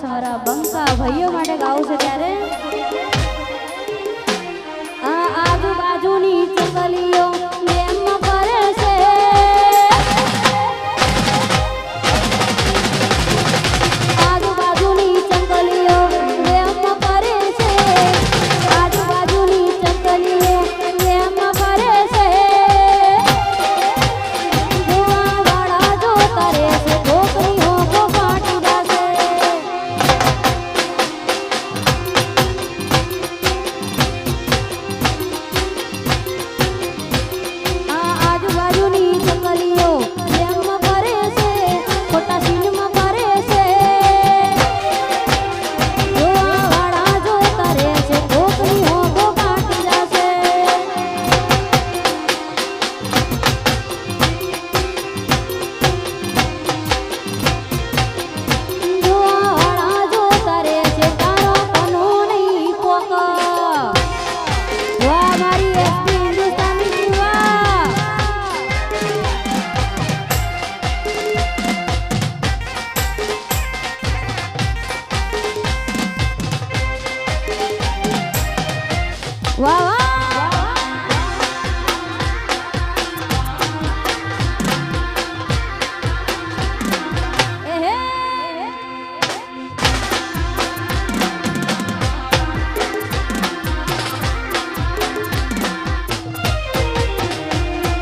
મારા બંકા ભાઈઓ માટે ગાવું છે ત્યારે આ આજુબાજુની ચકલીઓ પ્રેમ કરે છે આજુબાજુની ચકલીઓ પ્રેમ કરે છે આજુબાજુની ચકલીઓ પ્રેમ કરે છે જોવાવાળા જો કરે છે છોકરીઓ કો ફાટી જશે આજુબાજુની ચકલીઓ પ્રેમ કરે છે ખોટા સિનેમા કરે છે જોવાવાળા જો કરે છે છોકરીઓ કો ફાટી જશે જોવાવાળા જો કરે છે તારો કોનો નહીં પોક વાહ મારી એસપી હિન્દુસ્તાની વાહ વાહ વાહ એહે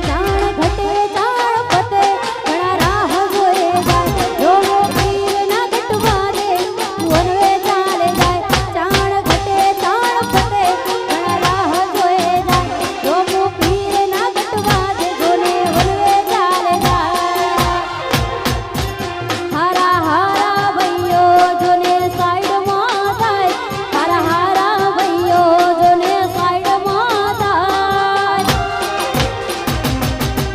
ચાણ ઘટે ચાણ પતે ઘણા રાહ જોએ જાય જોવો પીર ના ઘટવા દે વનવે ચાલે જાય ચાણ ઘટે ચાણ પતે ઘણા રાહ જોએ જાય જોવો પીર ના ઘટવા દે જોને વનવે ચાલે જાય હારા હારા ભાઈઓ જોને સાઈડમાં થાય હારા હારા ભાઈઓ જોને સાઈડમાં થાય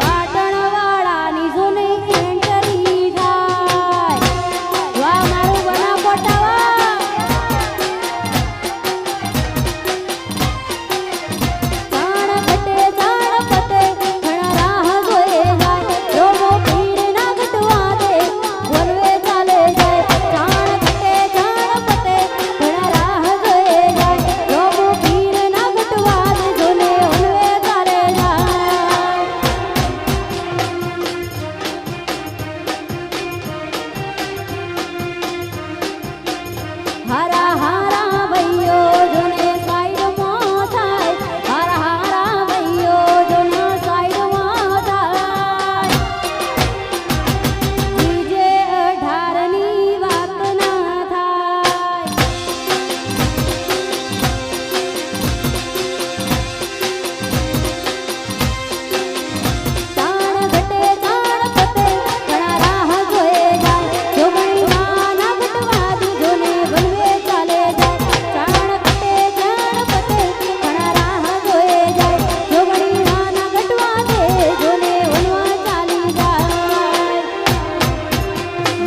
પાટણવાળાની જોને એન્ટરી થાય વાહ મારું બના પોટાવા ચાણ ઘટે ચાણ પતે ઘણા રાહ જોએ જાય જોવો પીર ના ઘટવા દે વનવે ચાલે જાય ચાણ ઘટે ચાણ પતે ઘણા રાહ જોએ જાય જોવો પીર ના ઘટવા દે જોને વનવે ચાલે જાય હારા હારા ભાઈઓ જોને સાઈડમાં થાય હારા હારા ભાઈઓ જોને સાઈડમાં થાય બીજે 18ની વાત ના થાય ચાણ ઘટે ચાણ પતે ઘણા રાહ જોએ જાય જોગણી ના ઘટવા દે જોને વનવે ચાલે જાય ચાણ ઘટે ચાણ પતે ઘણા રાહ જોએ જાય જોગણી ના ઘટવા દે જોને વનવા ચાલી જાય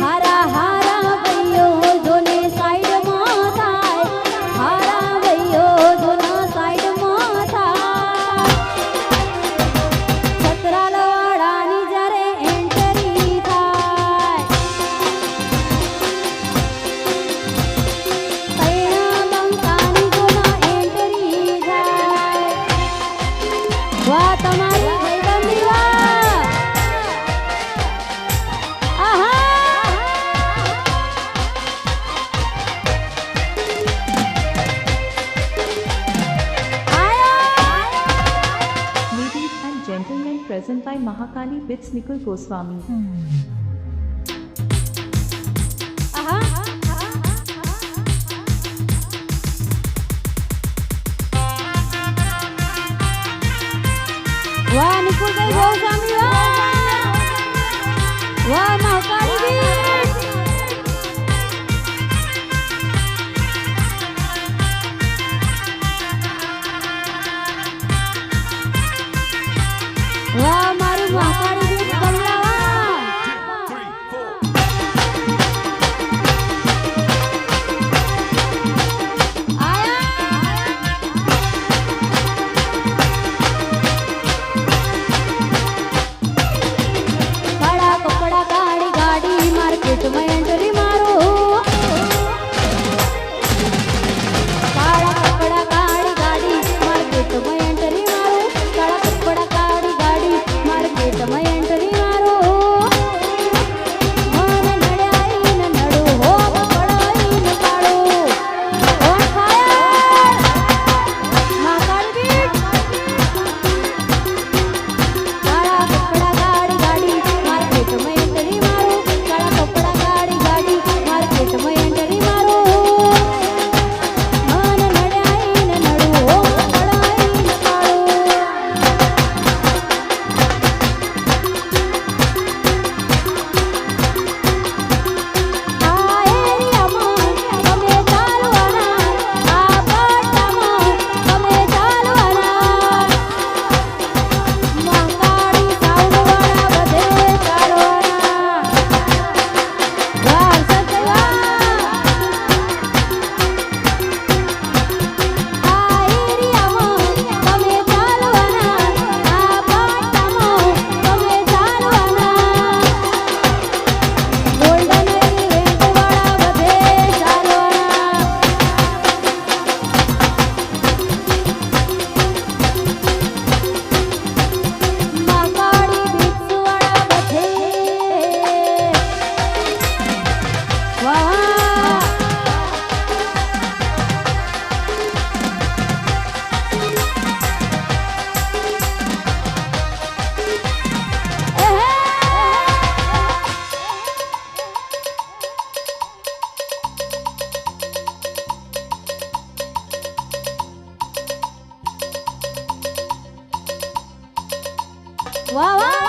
હારા હારા ભાઈઓ જોને સાઈડમાં થાય હારા ભાઈઓ જોના સાઈડમાં થાય સતરાલવાળાની જ્યારે એન્ટરી થાય તૈણા બંકાની જોના એન્ટરી થાય વાહ તમારી ભાઈબંધી વાહ આહા Ladies and gentlemen, present by Mahakali Bits Nikul Goswami. આહા વાહ નિકુલભાઈ ગોસ્વામી વાહ મહાકાળી બીચ વાહ મારું મહાકાળી બીચ બંગલા વાહ વાહ